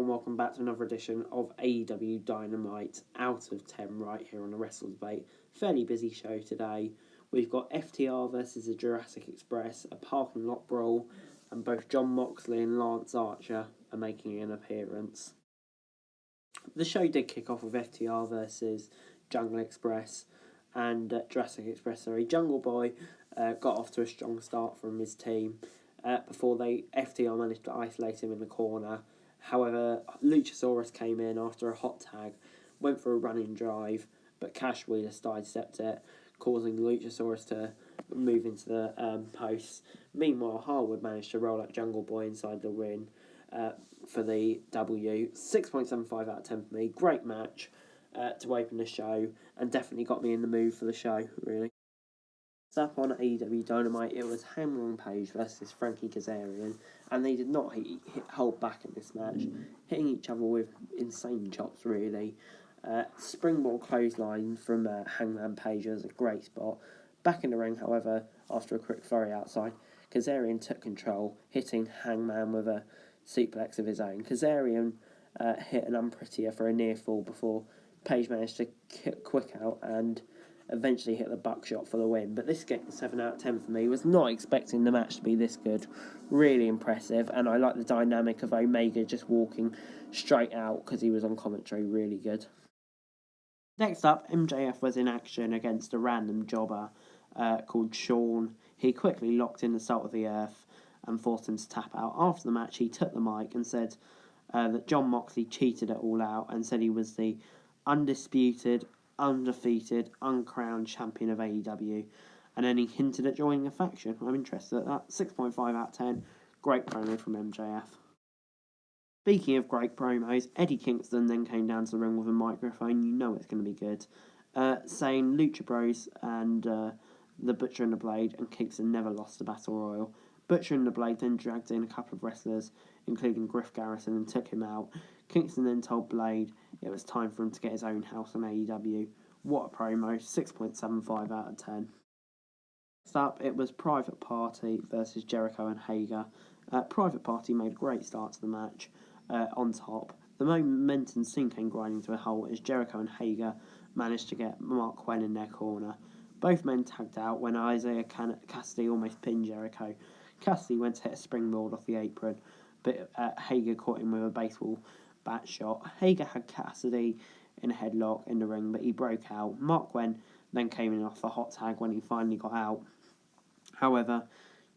and welcome back to another edition of AEW Dynamite Out of 10 right here on the Wrestler's Bait. Fairly busy show today. We've got FTR versus the Jurassic Express, a parking lot brawl, and both Jon Moxley and Lance Archer are making an appearance. The show did kick off with FTR versus Jungle Express, and Jurassic Express, Jungle Boy got off to a strong start from his team. Before FTR managed to isolate him in the corner. However, Luchasaurus came in after a hot tag, went for a running drive, but Cash Wheeler sidestepped it, causing Luchasaurus to move into the posts. Meanwhile, Harwood managed to roll up Jungle Boy inside the ring for the W. 6.75 out of 10 for me. Great match to open the show, and definitely got me in the mood for the show, really. Up on AEW Dynamite, it was Hangman Page versus Frankie Kazarian, and they did not hold back in this match, hitting each other with insane chops, really. Springboard clothesline from Hangman Page was a great spot. Back in the ring, however, after a quick flurry outside, Kazarian took control, hitting Hangman with a suplex of his own. Kazarian hit an unprettier for a near fall before Page managed to quick out and eventually hit the buckshot for the win. But this gets 7 out of 10 for me. Was not expecting the match to be this good. Really impressive, and I like the dynamic of Omega just walking straight out because he was on commentary. Really good. Next up, MJF was in action against a random jobber called Sean. He quickly locked in the Salt of the Earth and forced him to tap out. After the match, he took the mic and said that Jon Moxley cheated at All Out and said he was the undisputed, undefeated, uncrowned champion of AEW, and then he hinted at joining a faction. I'm interested at that. 6.5 out of 10. Great promo from MJF. Speaking of great promos, Eddie Kingston then came down to the ring with a microphone. You know it's going to be good. Saying Lucha Bros and the Butcher and the Blade and Kingston never lost the Battle Royal. Butcher and the Blade then dragged in a couple of wrestlers, including Griff Garrison, and took him out. Kingston then told Blade it was time for him to get his own house on AEW. What a promo, 6.75 out of 10. Next up, it was Private Party versus Jericho and Hager. Private Party made a great start to the match on top. The momentum soon came grinding to a halt as Jericho and Hager managed to get Mark Quinn in their corner. Both men tagged out when Isaiah Cassidy almost pinned Jericho. Cassidy went to hit a springboard off the apron, but Hager caught him with a baseball bat shot. Hager had Cassidy in a headlock in the ring, but he broke out. Mark Quinn then came in off a hot tag when he finally got out. However,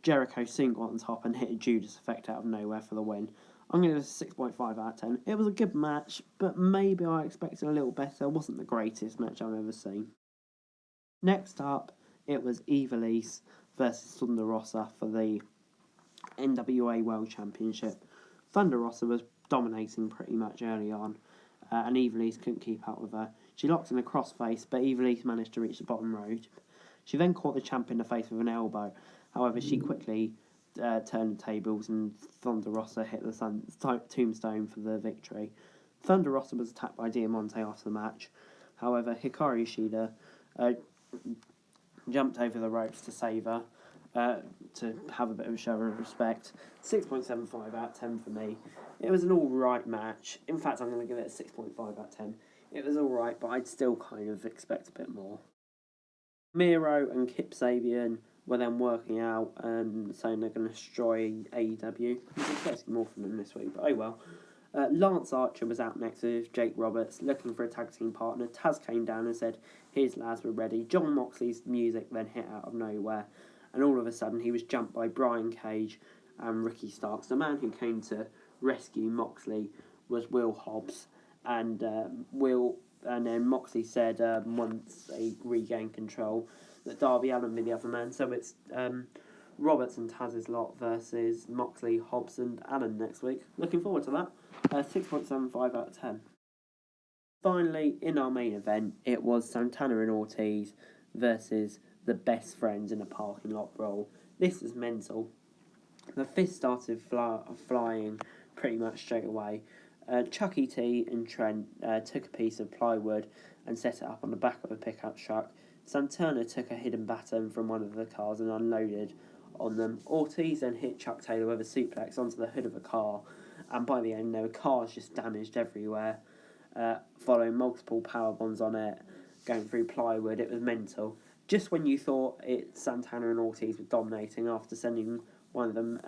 Jericho soon got on top and hit a Judas effect out of nowhere for the win. I'm going to give it a 6.5 out of 10. It was a good match, but maybe I expected a little better. It wasn't the greatest match I've ever seen. Next up, it was Ivelisse versus Sunderosa for the NWA World Championship. Sunderosa was dominating pretty much early on, and Ivelisse couldn't keep up with her. She locked in a crossface, but Ivelisse managed to reach the bottom rope. She then caught the champ in the face with an elbow. However, she quickly turned the tables, and Sunderosa hit the tombstone for the victory. Sunderosa was attacked by Diamante after the match. However, Hikaru Shida jumped over the ropes to save her, to have a bit of a show of respect. 6.75 out of 10 for me. It was an alright match. In fact, I'm going to give it a 6.5 out of 10. It was alright, but I'd still kind of expect a bit more. Miro and Kip Sabian were then working out and saying they're going to destroy AEW. I was expecting more from them this week, but oh well. Lance Archer was out next with Jake Roberts, looking for a tag team partner. Taz came down and said his lads were ready. Jon Moxley's music then hit out of nowhere, and all of a sudden he was jumped by Brian Cage and Ricky Starks. The man who came to rescue Moxley was Will Hobbs, and then Moxley said once they regained control that Darby Allin would be the other man. So it's Roberts and Taz's lot versus Moxley, Hobbs and Allin next week. Looking forward to that. 6.75 out of 10. Finally, in our main event, it was Santana and Ortiz versus the Best Friends in a parking lot brawl. This was mental. The fist started flying pretty much straight away. Chucky T and Trent took a piece of plywood and set it up on the back of a pickup truck. Santana took a hidden baton from one of the cars and unloaded on them. Ortiz then hit Chuck Taylor with a suplex onto the hood of a car, and by the end there were cars just damaged everywhere, following multiple power bombs on it, going through plywood. It was mental. Just when you thought Santana and Ortiz were dominating after sending one of them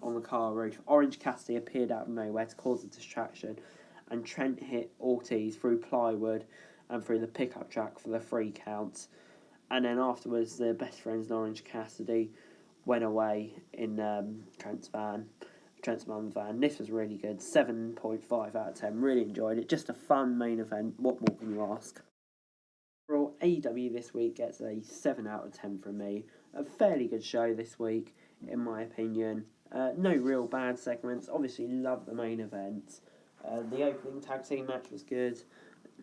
on the car roof, Orange Cassidy appeared out of nowhere to cause a distraction, and Trent hit Ortiz through plywood and through the pickup truck for the 3 count. And then afterwards, the best friends and Orange Cassidy went away in Trent's mum's van. This was really good. 7.5 out of 10. Really enjoyed it. Just a fun main event. What more can you ask? Overall, AEW this week gets a 7 out of 10 from me. A fairly good show this week, in my opinion. No real bad segments. Obviously, love the main event. The opening tag team match was good.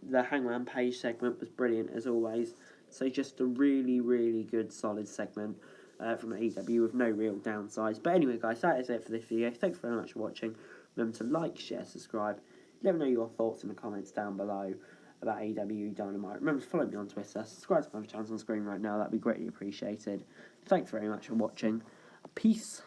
The Hangman Page segment was brilliant as always. So just a really, really good, solid segment from AEW with no real downsides. But anyway, guys, that is it for this video. Thanks very much for watching. Remember to like, share, subscribe. Let me know your thoughts in the comments down below about AEW Dynamite. Remember to follow me on Twitter. Subscribe to my channel on screen right now. That'd be greatly appreciated. Thanks very much for watching. Peace.